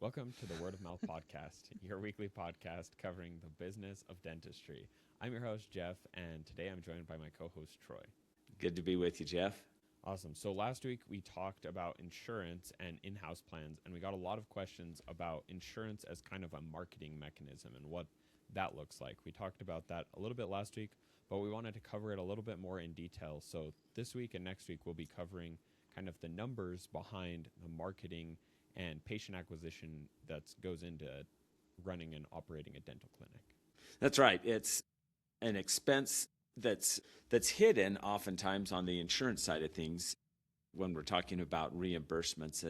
Welcome to the Word of Mouth Podcast, your weekly podcast covering the business of dentistry. I'm your host, Jeff, and today I'm joined by my co-host, Troy. Good to be with you, Jeff. Awesome. So last week we talked about insurance and in-house plans, and we got a lot of questions about insurance as kind of a marketing mechanism and what that looks like. We talked about that a little bit last week, but we wanted to cover it a little bit more in detail. So this week and next week we'll be covering kind of the numbers behind the marketing and patient acquisition that goes into running and operating a dental clinic. That's right. It's an expense that's hidden oftentimes on the insurance side of things when we're talking about reimbursements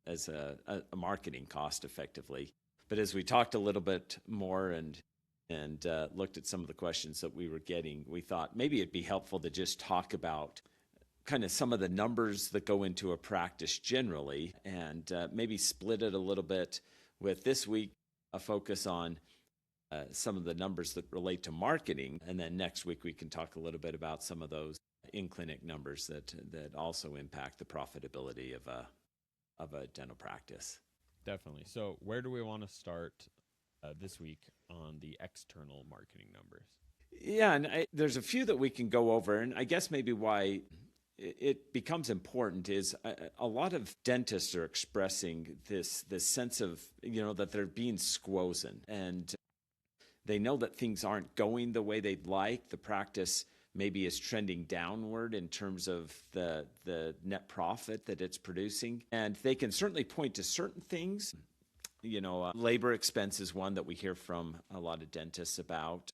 as a marketing cost effectively. But as we talked a little bit more and looked at some of the questions that we were getting, we thought maybe it'd be helpful to just talk about kind of some of the numbers that go into a practice generally, and maybe split it a little bit with this week a focus on some of the numbers that relate to marketing, and then next week we can talk a little bit about some of those in-clinic numbers that also impact the profitability of a dental practice. Definitely. So where do we want to start this week on the external marketing numbers? Yeah, and there's a few that we can go over, and I guess maybe why it becomes important is a lot of dentists are expressing this sense of, that they're being squozen, and they know that things aren't going the way they'd like. The practice maybe is trending downward in terms of the net profit that it's producing, and they can certainly point to certain things. Labor expense is one that we hear from a lot of dentists about.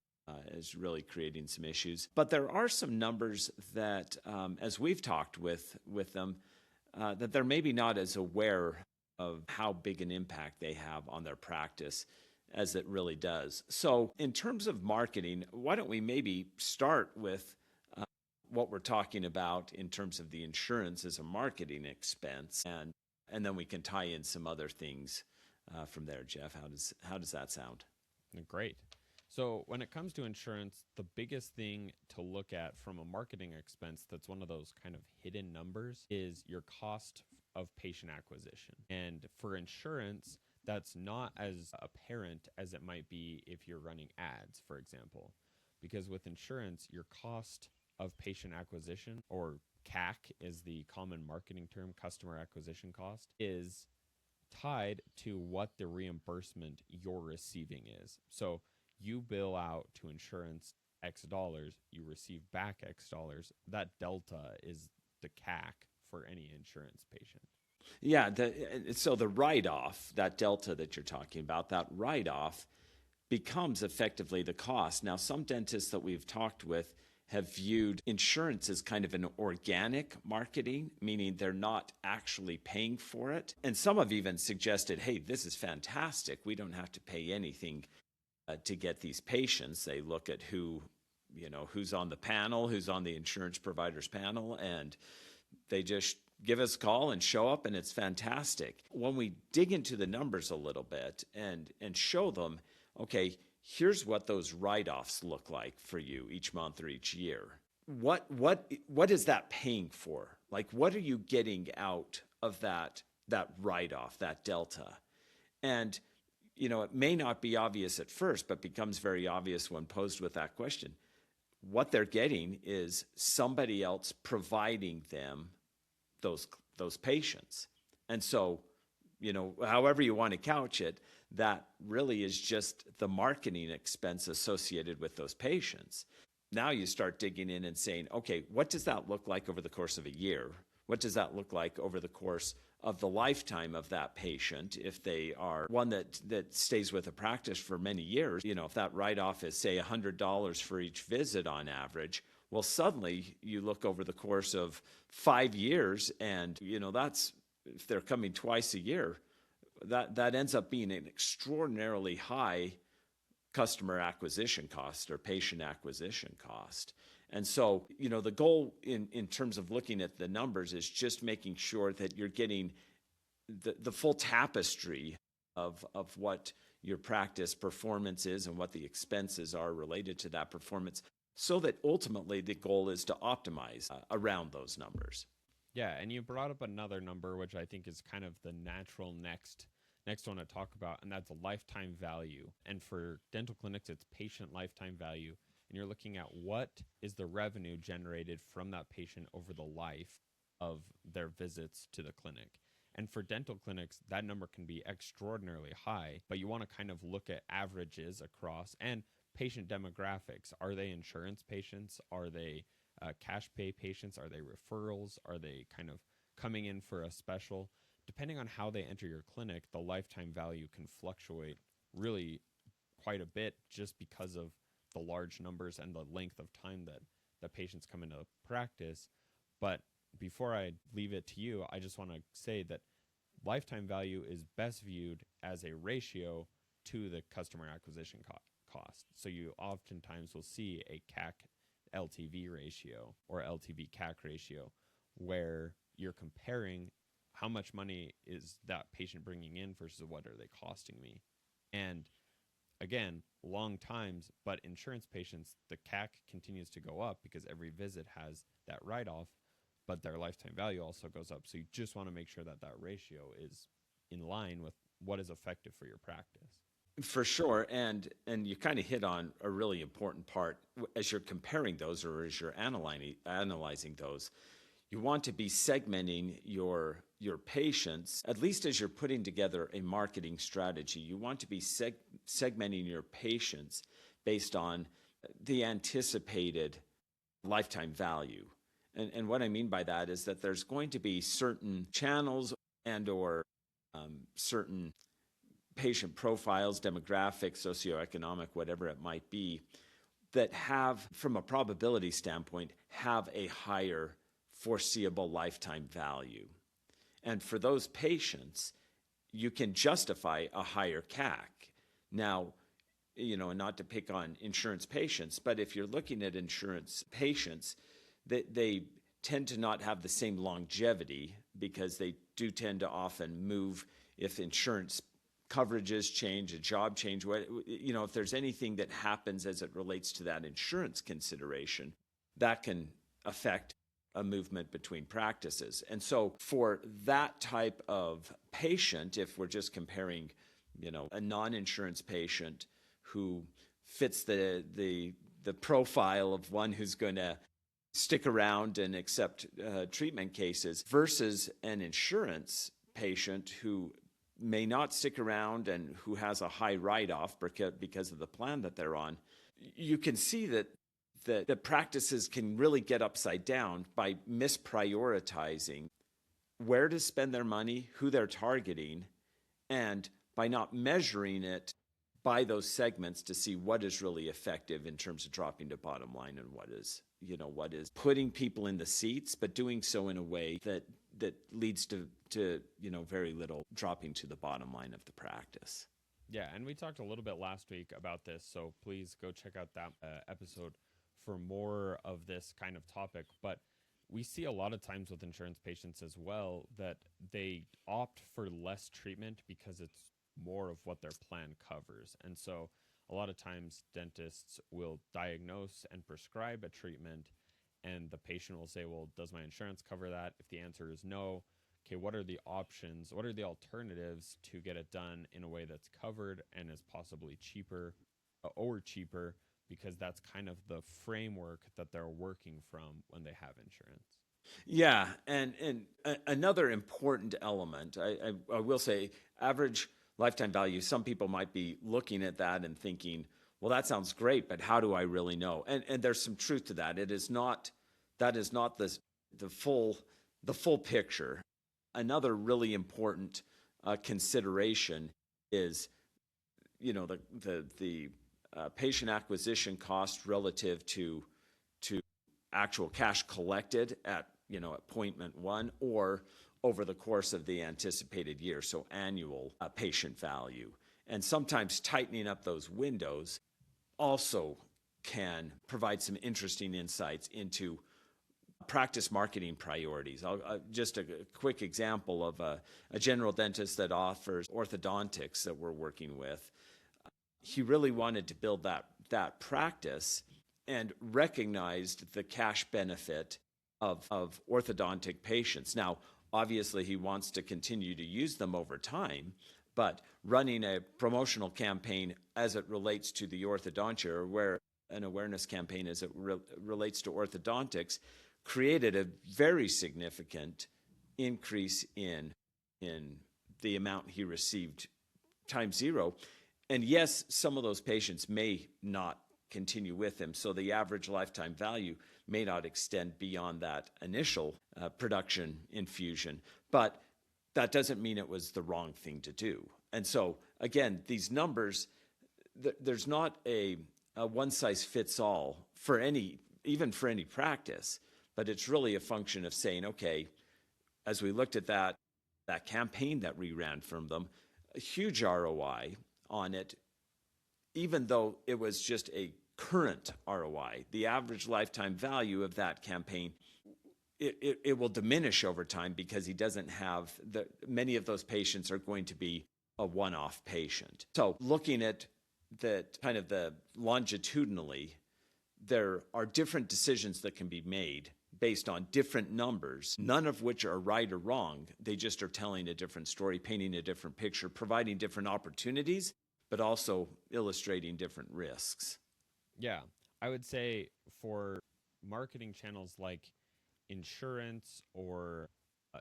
Is really creating some issues. But there are some numbers that, as we've talked with them, that they're maybe not as aware of how big an impact they have on their practice as it really does. So in terms of marketing, why don't we maybe start with what we're talking about in terms of the insurance as a marketing expense, and then we can tie in some other things from there. Jeff, how does that sound? Great. So when it comes to insurance, the biggest thing to look at from a marketing expense that's one of those kind of hidden numbers is your cost of patient acquisition. And for insurance, that's not as apparent as it might be if you're running ads, for example. Because with insurance, your cost of patient acquisition, or CAC is the common marketing term, customer acquisition cost, is tied to what the reimbursement you're receiving is. So you bill out to insurance X dollars, you receive back X dollars. That delta is the CAC for any insurance patient. Yeah, so the write-off, that delta that you're talking about, that write-off becomes effectively the cost. Now, some dentists that we've talked with have viewed insurance as kind of an organic marketing, meaning they're not actually paying for it. And some have even suggested, hey, this is fantastic. We don't have to pay anything to get these patients. They look at who's on the panel, who's on the insurance provider's panel, and they just give us a call and show up, and it's fantastic. When we dig into the numbers a little bit and show them, okay, here's what those write-offs look like for you each month or each year. What is that paying for? Like, what are you getting out of that write-off, that delta? And it may not be obvious at first, but becomes very obvious when posed with that question. What they're getting is somebody else providing them those patients. And so, however you want to couch it, that really is just the marketing expense associated with those patients. Now you start digging in and saying, okay, what does that look like over the course of a year? What does that look like over the course of the lifetime of that patient if they are one that stays with a practice for many years? If that write-off is, say, $100 for each visit on average, well, suddenly you look over the course of 5 years and, that's, if they're coming twice a year, that ends up being an extraordinarily high customer acquisition cost or patient acquisition cost. And so, the goal in terms of looking at the numbers is just making sure that you're getting the full tapestry of what your practice performance is and what the expenses are related to that performance, so that ultimately the goal is to optimize around those numbers. Yeah, and you brought up another number, which I think is kind of the natural next next one to talk about, and that's lifetime value. And for dental clinics, it's patient lifetime value. And you're looking at what is the revenue generated from that patient over the life of their visits to the clinic. And for dental clinics, that number can be extraordinarily high, but you want to kind of look at averages across and patient demographics. Are they insurance patients? Are they cash pay patients? Are they referrals? Are they kind of coming in for a special? Depending on how they enter your clinic, the lifetime value can fluctuate really quite a bit just because of the large numbers and the length of time that the patients come into practice. But before I leave it to you, I just want to say that lifetime value is best viewed as a ratio to the customer acquisition cost. So you oftentimes will see a CAC LTV ratio or LTV CAC ratio where you're comparing how much money is that patient bringing in versus what are they costing me. And again, long times, but insurance patients, the CAC continues to go up because every visit has that write-off, but their lifetime value also goes up. So you just want to make sure that that ratio is in line with what is effective for your practice. For sure, and you kind of hit on a really important part as you're comparing those or as you're analyzing those. You want to be segmenting your patients, at least as you're putting together a marketing strategy. You want to be segmenting your patients based on the anticipated lifetime value. And what I mean by that is that there's going to be certain channels and or certain patient profiles, demographics, socioeconomic, whatever it might be, that have, from a probability standpoint, have a higher foreseeable lifetime value. And for those patients, you can justify a higher CAC. Now, and not to pick on insurance patients, but if you're looking at insurance patients, they tend to not have the same longevity because they do tend to often move if insurance coverages change, a job change, if there's anything that happens as it relates to that insurance consideration, that can affect a movement between practices. And so for that type of patient, if we're just comparing, a non-insurance patient who fits the profile of one who's going to stick around and accept treatment cases versus an insurance patient who may not stick around and who has a high write-off because of the plan that they're on, you can see that the practices can really get upside down by misprioritizing where to spend their money, who they're targeting, and by not measuring it by those segments to see what is really effective in terms of dropping to bottom line and what is putting people in the seats, but doing so in a way that leads to very little dropping to the bottom line of the practice. Yeah, and we talked a little bit last week about this, so please go check out that episode for more of this kind of topic. But we see a lot of times with insurance patients as well that they opt for less treatment because it's more of what their plan covers. And so a lot of times dentists will diagnose and prescribe a treatment, and the patient will say, well, does my insurance cover that? If the answer is no, okay, what are the options? What are the alternatives to get it done in a way that's covered and is possibly cheaper, because that's kind of the framework that they're working from when they have insurance. Yeah, and another important element, I will say, average lifetime value, some people might be looking at that and thinking, well, that sounds great, but how do I really know? And there's some truth to that. That is not the full picture. Another really important consideration is, the patient acquisition cost relative to actual cash collected at appointment one or over the course of the anticipated year, so annual patient value. And sometimes tightening up those windows also can provide some interesting insights into practice marketing priorities. Just a quick example of a general dentist that offers orthodontics that we're working with. He really wanted to build that practice and recognized the cash benefit of orthodontic patients. Now, obviously, he wants to continue to use them over time, But running a promotional campaign as it relates to the orthodontia, or where an awareness campaign as it relates to orthodontics, created a very significant increase in the amount he received times zero. And yes, some of those patients may not continue with him, so the average lifetime value may not extend beyond that initial production infusion. But that doesn't mean it was the wrong thing to do. And so, again, these numbers, there's not a one-size-fits-all for even for any practice, but it's really a function of saying, okay, as we looked at that campaign that we ran from them, a huge ROI on it, even though it was just a current ROI, the average lifetime value of that campaign, it will diminish over time because he doesn't have many of those patients are going to be a one-off patient. So looking at the longitudinally, there are different decisions that can be made based on different numbers, none of which are right or wrong. They just are telling a different story, painting a different picture, providing different opportunities, but also illustrating different risks. Yeah, I would say for marketing channels like insurance or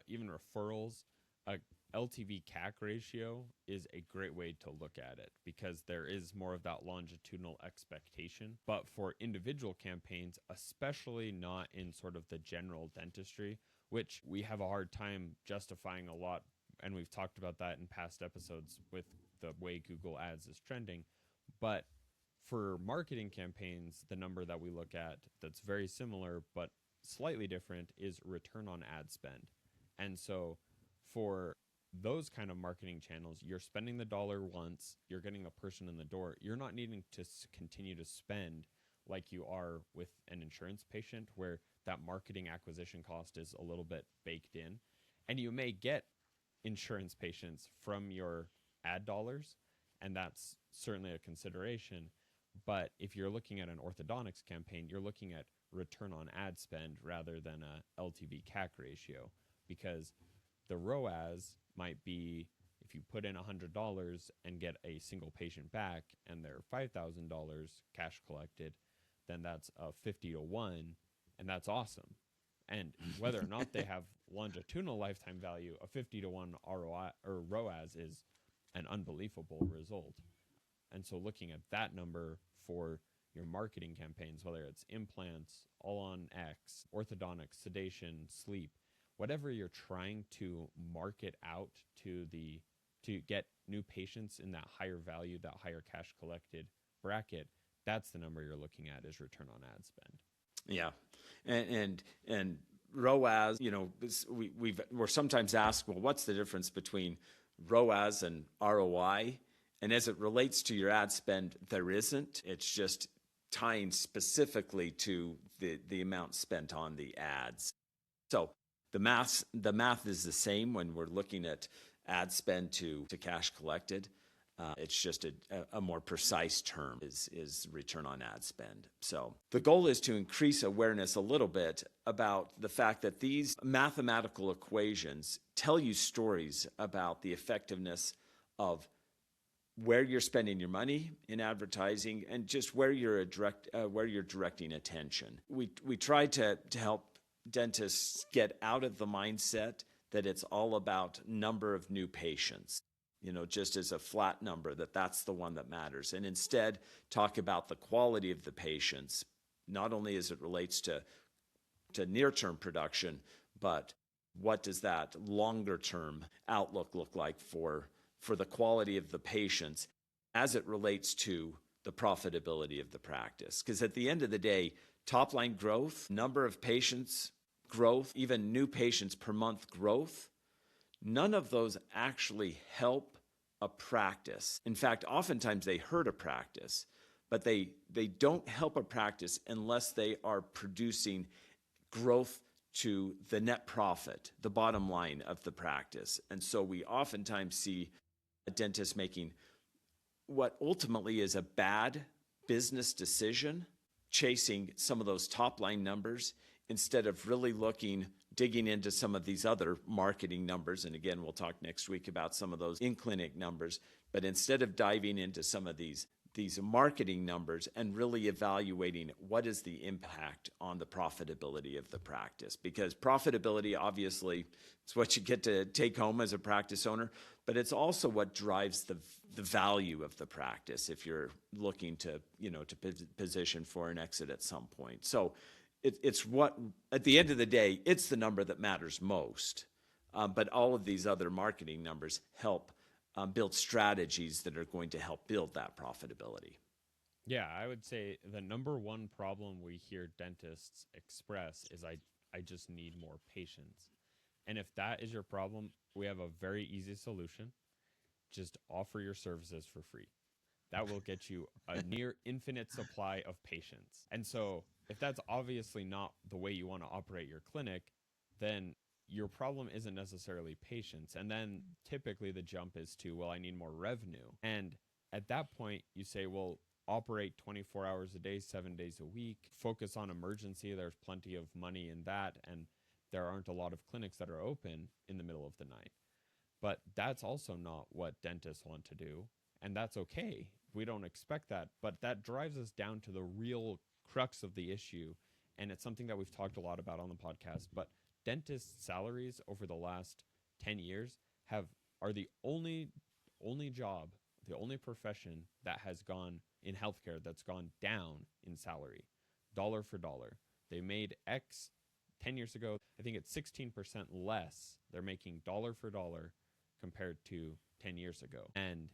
even referrals, a LTV CAC ratio is a great way to look at it because there is more of that longitudinal expectation. But for individual campaigns, especially not in sort of the general dentistry, which we have a hard time justifying a lot, and we've talked about that in past episodes with the way Google Ads is trending. But for marketing campaigns, the number that we look at that's very similar but slightly different is return on ad spend. And so for those kind of marketing channels, you're spending the dollar once, you're getting a person in the door. You're not needing to continue to spend like you are with an insurance patient where that marketing acquisition cost is a little bit baked in. And you may get insurance patients from your ad dollars, and that's certainly a consideration. But if you're looking at an orthodontics campaign, you're looking at return on ad spend rather than a LTV CAC ratio, because the ROAS might be if you put in $100 and get a single patient back and they're $5,000 cash collected, then that's a 50 to 1, and that's awesome. And whether or not they have longitudinal lifetime value, a 50 to 1 ROI or ROAS is an unbelievable result. And so looking at that number for your marketing campaigns, whether it's implants, all on X, orthodontics, sedation, sleep, whatever you're trying to market out to get new patients in that higher value, that higher cash collected bracket, that's the number you're looking at is return on ad spend. Yeah. And ROAS, we're sometimes asked, well, what's the difference between ROAS and ROI? And as it relates to your ad spend, there isn't. It's just tying specifically to the amount spent on the ads. So the math is the same when we're looking at ad spend to cash collected. It's just a more precise term is return on ad spend. So the goal is to increase awareness a little bit about the fact that these mathematical equations tell you stories about the effectiveness of where you're spending your money in advertising and just where you're directing attention. We try to help dentists get out of the mindset that it's all about number of new patients, just as a flat number, that's the one that matters. And instead, talk about the quality of the patients, not only as it relates to near-term production, but what does that longer-term outlook look like for the quality of the patients as it relates to the profitability of the practice. Because at the end of the day, top-line growth, number of patients growth, even new patients per month growth, none of those actually help a practice. In fact, oftentimes they hurt a practice, but they don't help a practice unless they are producing growth to the net profit, the bottom line of the practice. And so we oftentimes see a dentist making what ultimately is a bad business decision, chasing some of those top line numbers instead of really looking digging into some of these other marketing numbers, and again, we'll talk next week about some of those in-clinic numbers, but instead of diving into some of these marketing numbers and really evaluating what is the impact on the profitability of the practice. Because profitability, obviously, is what you get to take home as a practice owner, but it's also what drives the value of the practice if you're looking to, to position for an exit at some point. So it's what, at the end of the day, it's the number that matters most. But all of these other marketing numbers help build strategies that are going to help build that profitability. Yeah, I would say the number one problem we hear dentists express is I just need more patients. And if that is your problem, we have a very easy solution. Just offer your services for free. That will get you a near infinite supply of patients. And so if that's obviously not the way you want to operate your clinic, then your problem isn't necessarily patients. And then typically the jump is to, well, I need more revenue. And at that point, you say, well, operate 24 hours a day, 7 days a week, focus on emergency. There's plenty of money in that. And there aren't a lot of clinics that are open in the middle of the night. But that's also not what dentists want to do. And that's okay. We don't expect that. But that drives us down to the real crux of the issue. And it's something that we've talked a lot about on the podcast. But dentist salaries over the last 10 years are the only job, the only profession that has gone in healthcare that's gone down in salary, dollar for dollar. They made X 10 years ago. I think it's 16% less they're making dollar for dollar compared to 10 years ago. And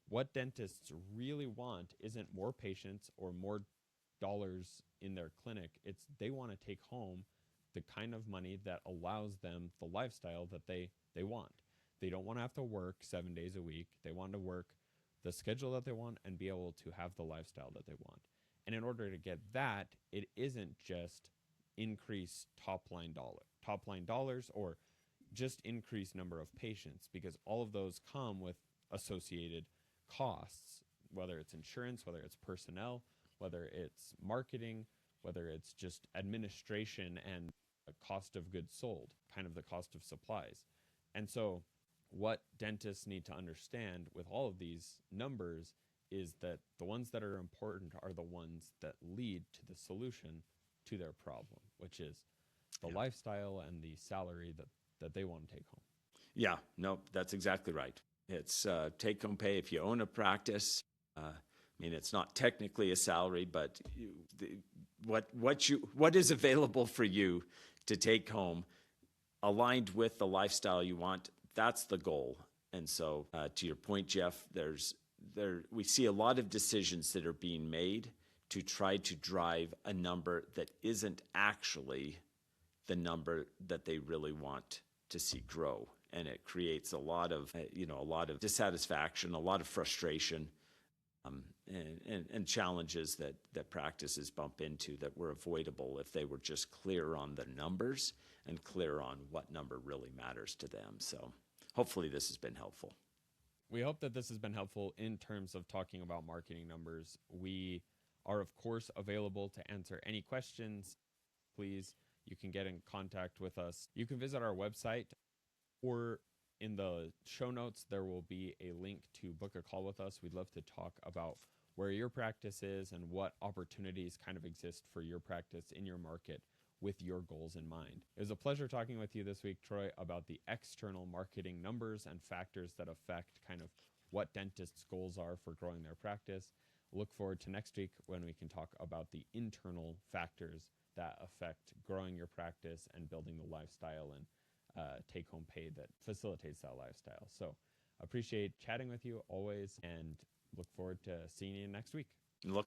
what dentists really want isn't more patients or more dollars in their clinic. It's they want to take home the kind of money that allows them the lifestyle that they want. They don't want to have to work 7 days a week. They want to work the schedule that they want and be able to have the lifestyle that they want. And in order to get that, it isn't just increase top line dollars or just increase number of patients, because all of those come with associated costs, whether it's insurance, whether it's personnel, whether it's marketing, whether it's just administration and cost of goods sold, kind of the cost of supplies. And so what dentists need to understand with all of these numbers is that the ones that are important are the ones that lead to the solution to their problem, which is the lifestyle and the salary that they want to take home. Yeah, no, that's exactly right. It's take-home pay if you own a practice. I mean, it's not technically a salary, but what is available for you to take home, aligned with the lifestyle you want, that's the goal. And so, to your point, Jeff, we see a lot of decisions that are being made to try to drive a number that isn't actually the number that they really want to see grow. And it creates a lot of dissatisfaction, a lot of frustration, and challenges that practices bump into that were avoidable if they were just clear on the numbers and clear on what number really matters to them. So hopefully this has been helpful. We hope that this has been helpful in terms of talking about marketing numbers. We are, of course, available to answer any questions. Please, you can get in contact with us. You can visit our website, or in the show notes, there will be a link to book a call with us. We'd love to talk about where your practice is and what opportunities kind of exist for your practice in your market with your goals in mind. It was a pleasure talking with you this week, Troy, about the external marketing numbers and factors that affect kind of what dentists' goals are for growing their practice. Look forward to next week when we can talk about the internal factors that affect growing your practice and building the lifestyle and take-home pay that facilitates that lifestyle. So appreciate chatting with you always and look forward to seeing you next week. Look